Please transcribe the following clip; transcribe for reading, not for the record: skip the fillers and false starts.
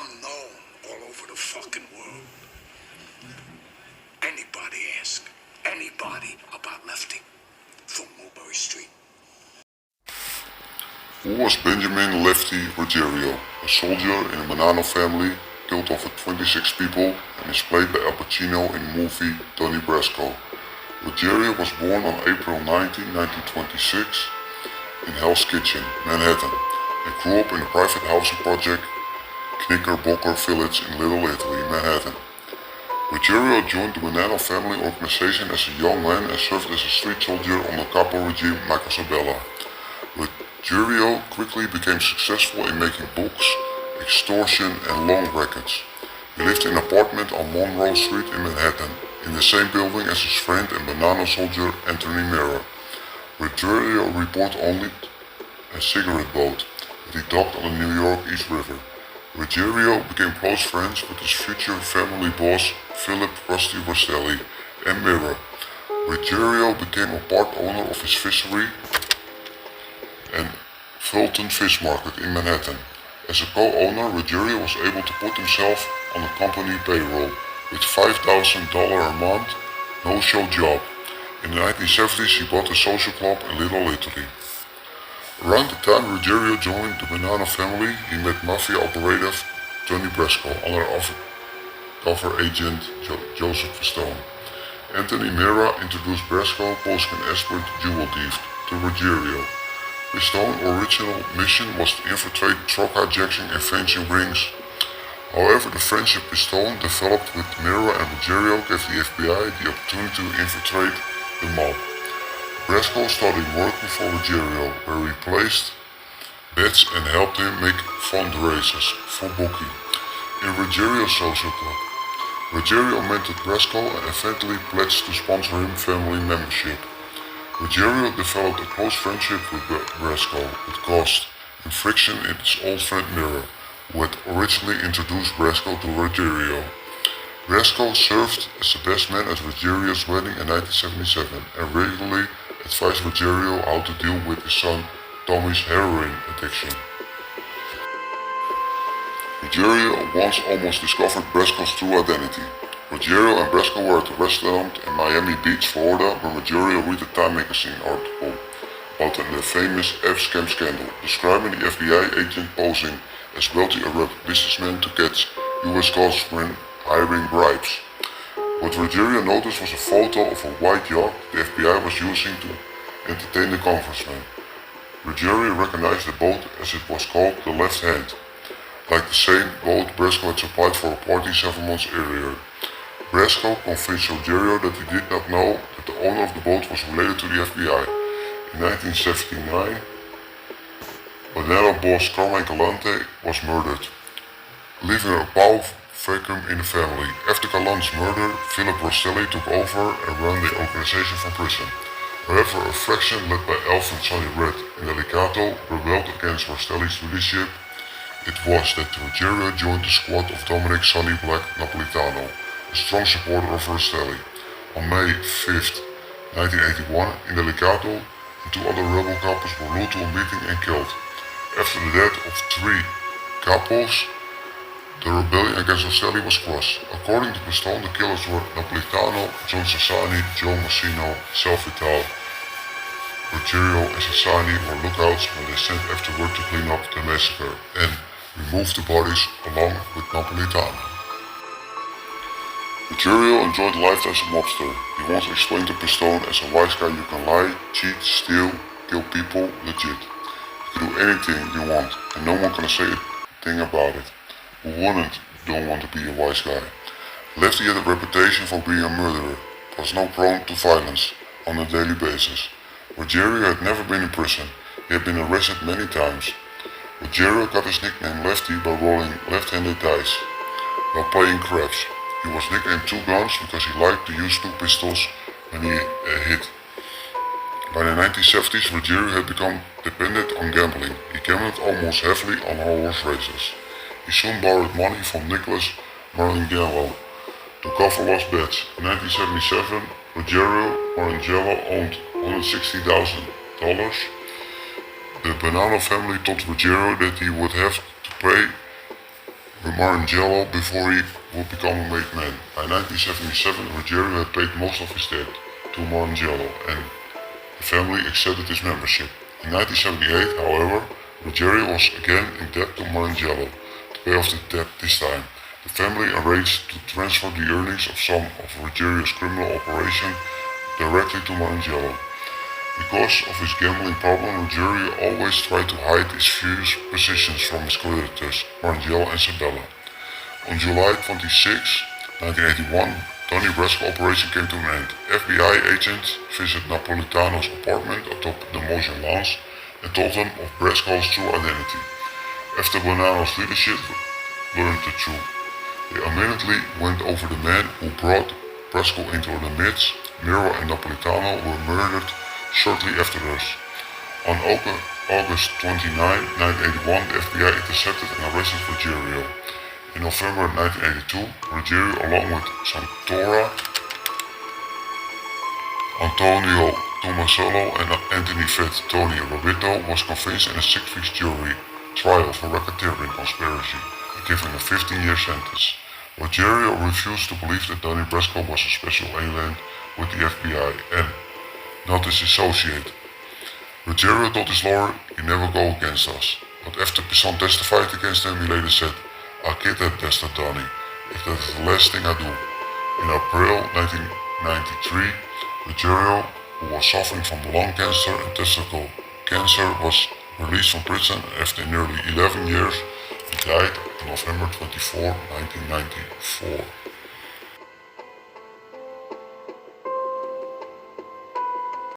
I'm known all over the fucking world. Anybody ask anybody about Lefty from Mulberry Street. Who was Benjamin Lefty Ruggiero, a soldier in a Bonnano family, killed over 26 people and is played by Al Pacino in the movie Donnie Brasco. Ruggiero was born on April 19, 1926 in Hell's Kitchen, Manhattan, and grew up in a private housing project, Knickerbocker Village in Little Italy, Manhattan. Ruggiero joined the Bonnano family organization as a young man and served as a street soldier on the capo regime Michael Sabella. Ruggiero quickly became successful in making books, extortion and loan records. He lived in an apartment on Monroe Street in Manhattan, in the same building as his friend and Bonnano soldier Anthony Mera. Ruggiero reported only a cigarette boat that he docked on the New York East River. Ruggiero became close friends with his future family boss Philip Rusty Rostelli and Mera. Ruggiero became a part owner of his fishery and Fulton Fish Market in Manhattan. As a co-owner, Ruggiero was able to put himself on the company payroll with $5,000 a month, no-show job. In the 1970s, he bought a social club in Little Italy. Around the time Ruggiero joined the Bonnano family, he met mafia operative Donnie Brasco under cover agent Joseph Pistone. Anthony Mera introduced Brasco, posing an expert jewel thief, to Ruggiero. Pistone's original mission was to infiltrate truck hijacking and fencing rings. However, the friendship Pistone developed with Mera and Ruggiero gave the FBI the opportunity to infiltrate the mob. Brasco started working for Ruggiero, where he placed bets and helped him make fundraisers for booking in Ruggiero's social club. Ruggiero mentored Brasco and eventually pledged to sponsor him family membership. Ruggiero developed a close friendship with Brasco, but caused friction in his old friend Mera, who had originally introduced Brasco to Ruggiero. Brasco served as the best man at Ruggiero's wedding in 1977 and regularly advised Ruggiero how to deal with his son Tommy's heroin addiction. Ruggiero once almost discovered Brasco's true identity. Ruggiero and Brasco were at a restaurant in Miami Beach, Florida, when Ruggiero read a Time magazine article about the famous F-scam scandal, describing the FBI agent posing as wealthy Arab businessmen to catch US cars when hiring bribes. What Ruggiero noticed was a photo of a white yacht the FBI was using to entertain the congressman. Ruggiero recognized the boat as it was called the Left Hand, like the same boat Brasco had supplied for a party 7 months earlier. Brasco convinced Ruggiero that he did not know that the owner of the boat was related to the FBI. In 1979, Bonnano boss Carmine Galante was murdered, leaving a powerful vacuum in the family. After Galante's murder, Philip Rostelli took over and ran the organization from prison. However, a faction led by Alf and Sonny Red in Delicato rebelled against Rostelli's leadership. It was that Ruggiero joined the squad of Dominic Sonny Black Napolitano, a strong supporter of Rostelli. On May 5, 1981, in Delicato, and 2 other rebel capos were lured to a meeting and killed. After the death of 3 capos, the rebellion against Rostelli was crushed. According to Pistone, the killers were Napolitano, John Sassani, Joe Massino, Salvital. Ruggiero and Sassani were lookouts when they sent afterward to clean up the massacre and remove the bodies along with Napolitano. Ruggiero enjoyed life as a mobster. He once explained to Pistone, as a wise guy you can lie, cheat, steal, kill people, legit. You can do anything you want and no one can say a thing about it. Who don't want to be a wise guy? Lefty had a reputation for being a murderer, but was not prone to violence on a daily basis. Ruggiero had never been in prison. He had been arrested many times. Ruggiero got his nickname Lefty by rolling left-handed dice while playing craps. He was nicknamed Two Guns because he liked to use 2 pistols when he hit. By the 1970s, Ruggiero had become dependent on gambling. He gambled almost heavily on horse races. He soon borrowed money from Nicholas Marangelo to cover lost bets. In 1977, Ruggiero Marangelo owned $160,000. The Bonnano family told Ruggiero that he would have to pay Ruggiero before he would become a made man. By 1977, Ruggiero had paid most of his debt to Ruggiero and the family accepted his membership. In 1978, however, Ruggiero was again in debt to Ruggiero. To pay off the debt this time, the family arranged to transfer the earnings of some of Ruggiero's criminal operation directly to Ruggiero. Because of his gambling problem, Ruggiero always tried to hide his fierce positions from his creditors, Ruggiero and Sabella. On July 26, 1981, Donnie Brasco operation came to an end. FBI agents visited Napolitano's apartment atop the Motion Lounge and told them of Brasco's true identity. After Bonnano's leadership learned the truth, they immediately went over the man who brought Brasco into the midst. Miro and Napolitano were murdered shortly afterwards. On August 29, 1981, the FBI intercepted and arrested Ruggiero. In November 1982, Ruggiero, along with Santora, Antonio Tomasolo and Anthony Fett Tony Robito, was convinced in a 6-week jury trial for racketeering conspiracy and given a 15-year sentence. Ruggiero refused to believe that Donnie Brasco was a special alien with the FBI and not his associate. Ruggiero told his lawyer he'd never go against us, but after Pistone testified against him, he later said, "I'll get that test, Donnie, if that is the last thing I do." In April 1993, Ruggiero, who was suffering from lung cancer and testicle cancer, was released from prison after nearly 11 years. He died on November 24, 1994.